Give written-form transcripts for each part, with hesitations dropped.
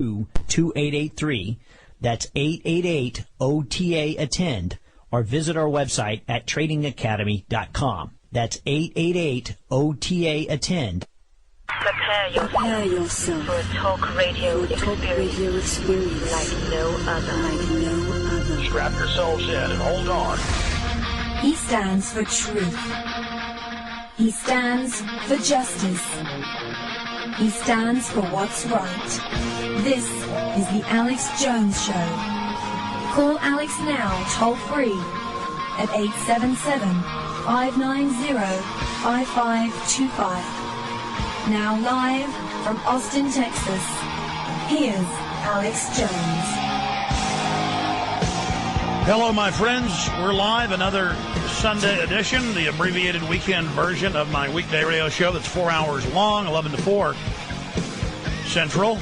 2883. That's 888-OTA-ATTEND, or visit our website at tradingacademy.com. That's 888-OTA-ATTEND. Prepare yourself for a talk radio experience like no other. Strap yourselves in and hold on. He stands for truth. He stands for justice. He stands for what's right. This is the Alex Jones Show. Call Alex now, toll free, at 877-590-5525. Now live from Austin, Texas, here's Alex Jones. Hello, my friends. We're live, another Sunday edition, the abbreviated weekend version of my weekday radio show that's 4 hours long, 11 to 4 Central.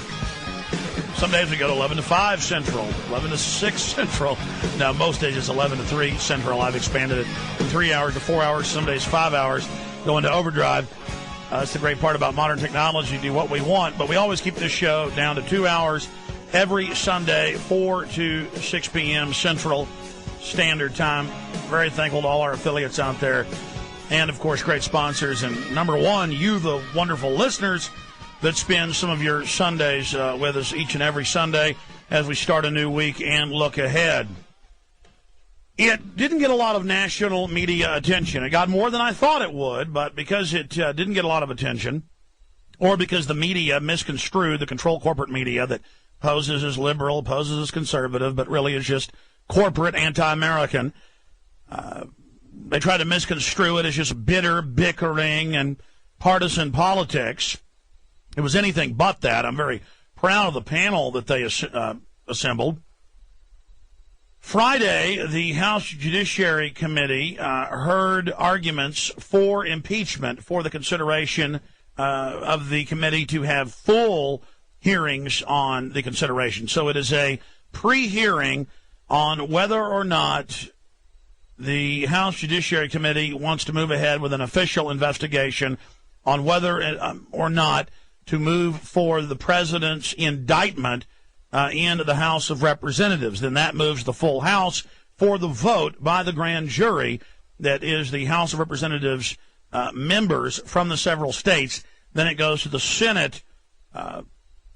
Some days we go to 11 to 5 Central, 11 to 6 Central. Now, most days it's 11 to 3 Central. I've expanded it from 3 hours to 4 hours, some days 5 hours, go into overdrive. That's the great part about modern technology. Do what we want, but we always keep this show down to 2 hours every Sunday, 4 to 6 p.m. Central Standard Time. Very thankful to all our affiliates out there. And, of course, great sponsors. And number one, you, the wonderful listeners that spend some of your Sundays with us each and every Sunday as we start a new week and look ahead. It didn't get a lot of national media attention. It got more than I thought it would, but because it didn't get a lot of attention, or because the media misconstrued, the control corporate media that poses as liberal, poses as conservative, but really is just corporate anti-American, they try to misconstrue it as just bitter bickering and partisan politics. It was anything but that. I'm very proud of the panel that they assembled. Friday, the House Judiciary Committee heard arguments for impeachment, for the consideration of the committee to have full hearings on the consideration. So it is a pre-hearing on whether or not the House Judiciary Committee wants to move ahead with an official investigation on whether or not to move for the president's indictment in the House of Representatives. Then that moves the full House for the vote by the grand jury that is the House of Representatives members from the several states. Then it goes to the Senate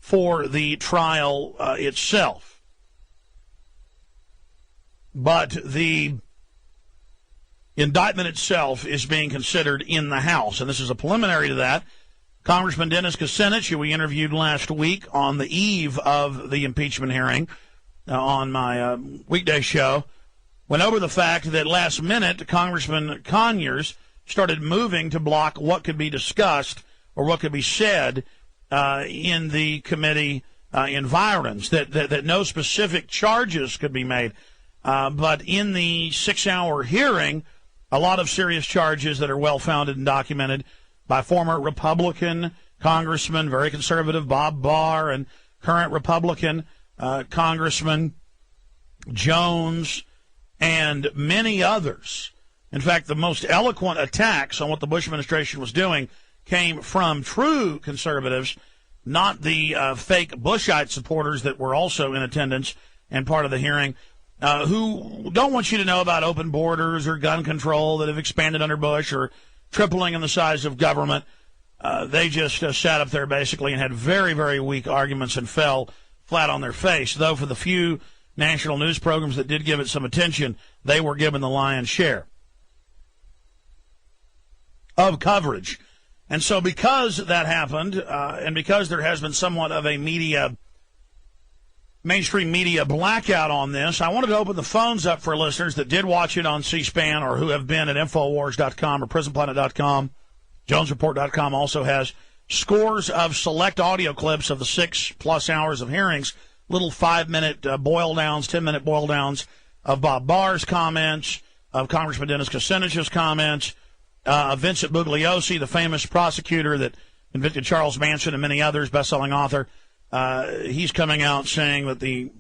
for the trial itself. But the indictment itself is being considered in the House, and this is a preliminary to that. Congressman Dennis Kucinich, who we interviewed last week on the eve of the impeachment hearing on my weekday show, went over the fact that last minute Congressman Conyers started moving to block what could be discussed or what could be said in the committee environs, that no specific charges could be made. But in the 6-hour hearing, a lot of serious charges that are well-founded and documented by former Republican Congressman, very conservative Bob Barr, and current Republican Congressman Jones, and many others. In fact, the most eloquent attacks on what the Bush administration was doing came from true conservatives, not the fake Bushite supporters that were also in attendance and part of the hearing, who don't want you to know about open borders or gun control that have expanded under Bush or tripling in the size of government. They just sat up there basically and had very, very weak arguments and fell flat on their face. Though for the few national news programs that did give it some attention, they were given the lion's share of coverage. And so because that happened, and because there has been somewhat of a mainstream media blackout on this, I wanted to open the phones up for listeners that did watch it on C-SPAN or who have been at Infowars.com or PrisonPlanet.com. JonesReport.com also has scores of select audio clips of the 6+ hours of hearings, little 5-minute boil-downs, 10-minute boil-downs of Bob Barr's comments, of Congressman Dennis Kucinich's comments, of Vincent Bugliosi, the famous prosecutor that convicted Charles Manson and many others, best-selling author. He's coming out saying that the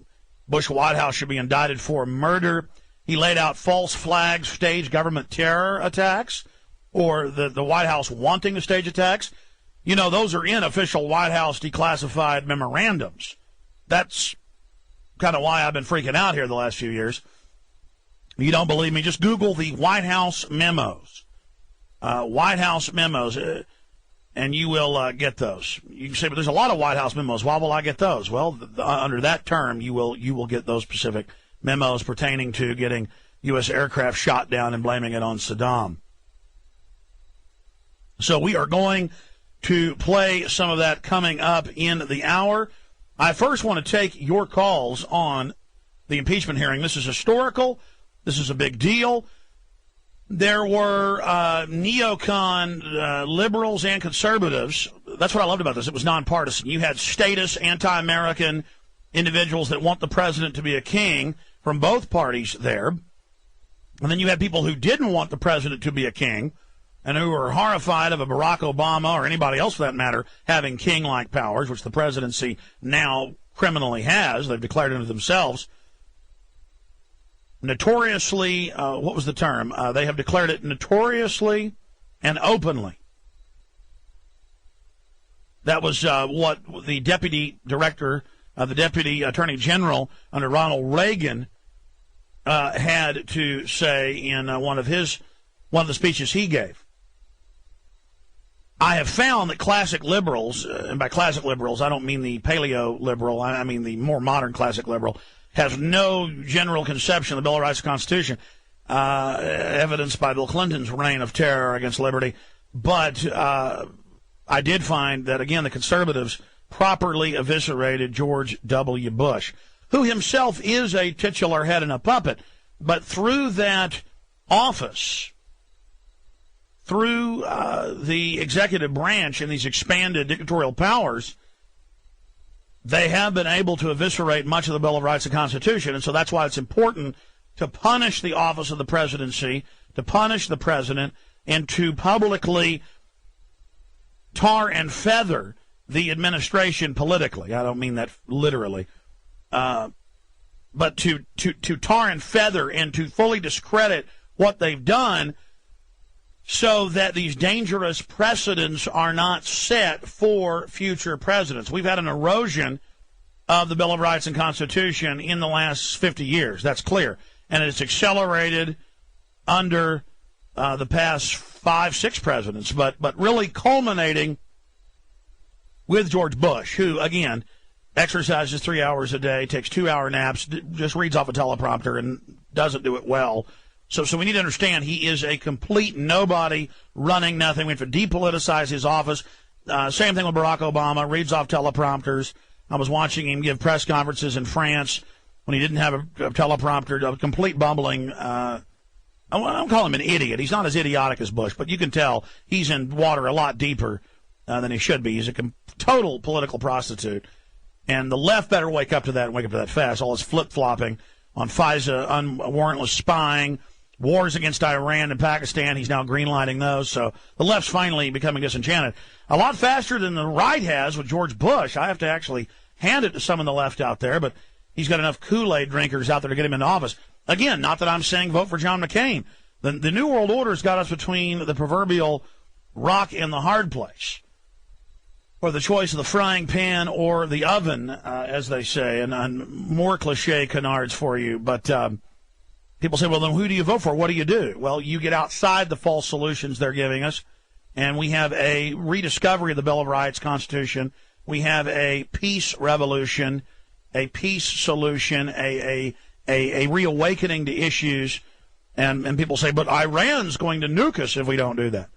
Bush White House should be indicted for murder. He laid out false flags, staged government terror attacks, or the White House wanting to stage attacks. You know, those are in official White House declassified memorandums. That's kind of why I've been freaking out here the last few years. You don't believe me? Just Google the White House memos. White House memos, and you will get those. You can say, but there's a lot of White House memos. Why will I get those? Well, under that term, you will get those specific memos pertaining to getting U.S. aircraft shot down and blaming it on Saddam. So we are going to play some of that coming up in the hour. I first want to take your calls on the impeachment hearing. This is historical. This is a big deal. There were neocon liberals and conservatives. That's what I loved about this. It was nonpartisan. You had statist, anti-American individuals that want the president to be a king from both parties there. And then you had people who didn't want the president to be a king and who were horrified of a Barack Obama or anybody else for that matter having king-like powers, which the presidency now criminally has. They've declared unto themselves. Notoriously, what was the term? They have declared it notoriously and openly. That was what the deputy director, the deputy attorney general under Ronald Reagan had to say in one of the speeches he gave. I have found that classic liberals, and by classic liberals I don't mean the paleo liberal, I mean the more modern classic liberal, has no general conception of the Bill of Rights and Constitution, evidenced by Bill Clinton's reign of terror against liberty. But I did find that, again, the conservatives properly eviscerated George W. Bush, who himself is a titular head and a puppet. But through that office, through the executive branch and these expanded dictatorial powers, they have been able to eviscerate much of the Bill of Rights and Constitution. And so that's why it's important to punish the office of the presidency, to punish the president, and to publicly tar and feather the administration politically. I don't mean that literally. But to tar and feather and to fully discredit what they've done so that these dangerous precedents are not set for future presidents. We've had an erosion of the Bill of Rights and Constitution in the last 50 years. That's clear. And it's accelerated under the past 5-6 presidents, but really culminating with George Bush, who, again, exercises 3 hours a day, takes 2-hour naps, just reads off a teleprompter and doesn't do it well. So we need to understand he is a complete nobody running nothing. We have to depoliticize his office. Same thing with Barack Obama, reads off teleprompters. I was watching him give press conferences in France when he didn't have a teleprompter, a complete bumbling. I don't call him an idiot. He's not as idiotic as Bush, but you can tell he's in water a lot deeper than he should be. He's a total political prostitute. And the left better wake up to that and wake up to that fast. All this flip-flopping on FISA, warrantless spying, wars against Iran and Pakistan. He's now greenlighting those. So the left's finally becoming disenchanted. A lot faster than the right has with George Bush. I have to actually hand it to some of the left out there, but he's got enough Kool-Aid drinkers out there to get him into office. Again, not that I'm saying vote for John McCain. The New World Order's got us between the proverbial rock and the hard place, or the choice of the frying pan or the oven, as they say, and more cliche canards for you. But people say, well, then who do you vote for? What do you do? Well, you get outside the false solutions they're giving us, and we have a rediscovery of the Bill of Rights, Constitution. We have a peace revolution, a peace solution, a reawakening to issues. And people say, but Iran's going to nuke us if we don't do that.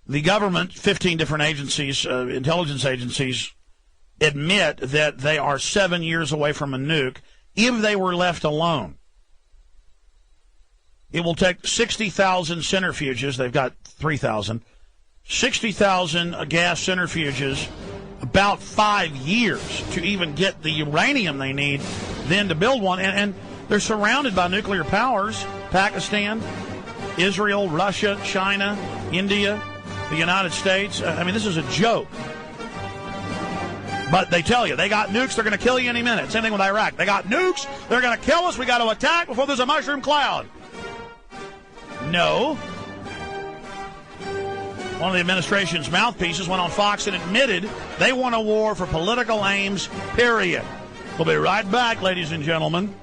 The government, 15 different agencies, intelligence agencies, admit that they are 7 years away from a nuke if they were left alone. It will take 60,000 centrifuges. They've got 3,000. 60,000 gas centrifuges, about 5 years to even get the uranium they need then to build one. And they're surrounded by nuclear powers, Pakistan, Israel, Russia, China, India, the United States. I mean, this is a joke. But they tell you, they got nukes, they're going to kill you any minute. Same thing with Iraq. They got nukes, they're going to kill us, we got to attack before there's a mushroom cloud. No. One of the administration's mouthpieces went on Fox and admitted they want a war for political aims, period. We'll be right back, ladies and gentlemen.